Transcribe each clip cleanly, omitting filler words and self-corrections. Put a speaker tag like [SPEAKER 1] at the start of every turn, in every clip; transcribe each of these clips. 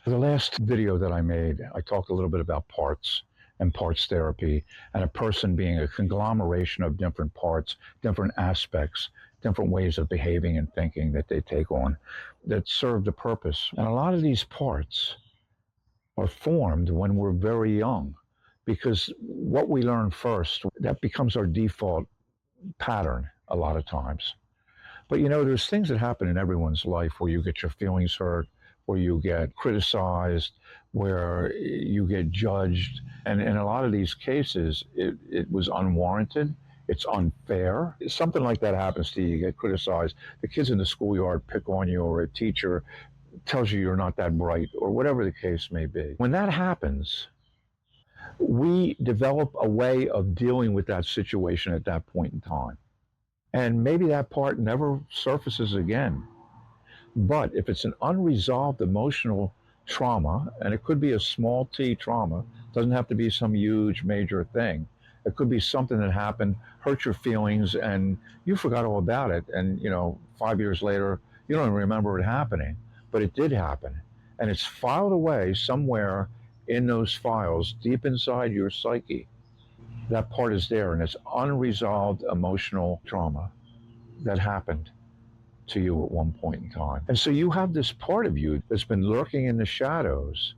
[SPEAKER 1] The last video that I made, I talked a little bit about parts and parts therapy and a person being a conglomeration of different parts, different aspects, different ways of behaving and thinking that they take on that serve the purpose. And a lot of these parts are formed when we're very young because what we learn first, that becomes our default pattern a lot of times. But there's things that happen in everyone's life where you get your feelings hurt, where you get criticized, where you get judged. And in a lot of these cases, it was unwarranted. It's unfair. Something like that happens to you, you get criticized. The kids in the schoolyard pick on you, or a teacher tells you you're not that bright, or whatever the case may be. When that happens, we develop a way of dealing with that situation at that point in time. And maybe that part never surfaces again. But if it's an unresolved emotional trauma, and it could be a small t trauma, doesn't have to be some huge major thing. It could be something that happened, hurt your feelings, and you forgot all about it. And 5 years later, you don't even remember it happening, but it did happen, and it's filed away somewhere in those files, deep inside your psyche. That part is there, and it's unresolved emotional trauma that happened to you at one point in time. And so you have this part of you that's been lurking in the shadows.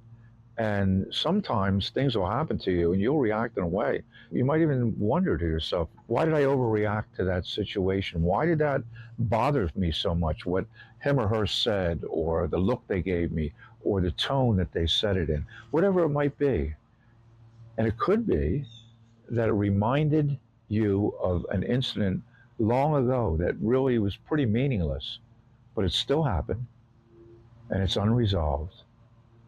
[SPEAKER 1] And sometimes things will happen to you and you'll react in a way. You might even wonder to yourself, why did I overreact to that situation? Why did that bother me so much? What him or her said, or the look they gave me, or the tone that they said it in, whatever it might be. And it could be that it reminded you of an incident long ago that really was pretty meaningless, but it still happened, and it's unresolved,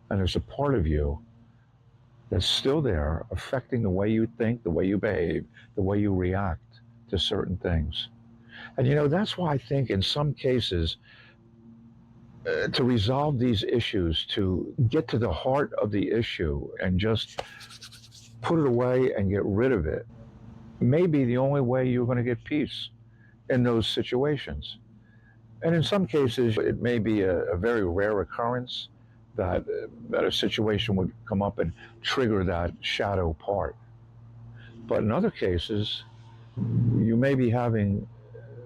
[SPEAKER 1] and there's a part of you that's still there affecting the way you think, the way you behave, the way you react to certain things. And that's why I think in some cases, to resolve these issues, to get to the heart of the issue and just put it away and get rid of it, may be the only way you're going to get peace in those situations. And in some cases, it may be a very rare occurrence that a situation would come up and trigger that shadow part. But in other cases, you may be having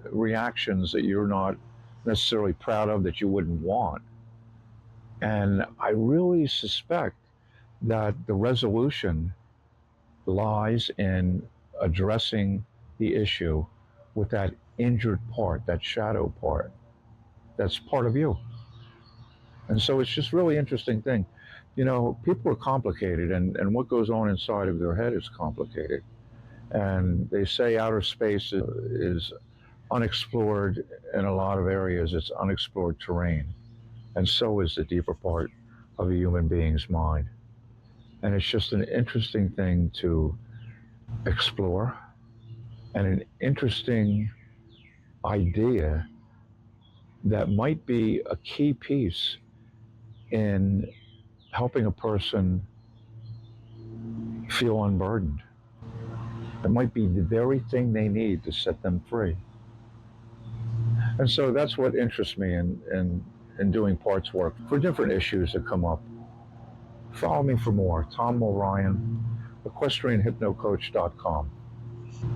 [SPEAKER 1] reactions that you're not necessarily proud of, that you wouldn't want. And I really suspect that the resolution lies in addressing the issue with that injured part, that shadow part, that's part of you. And so it's just really interesting thing. People are complicated, and what goes on inside of their head is complicated. And they say outer space is unexplored in a lot of areas. It's unexplored terrain. And so is the deeper part of a human being's mind. And it's just an interesting thing to explore, and an interesting idea that might be a key piece in helping a person feel unburdened. It might be the very thing they need to set them free. And so that's what interests me in doing parts work for different issues that come up. Follow me for more. Tom Mulryan, equestrianhypnocoach.com.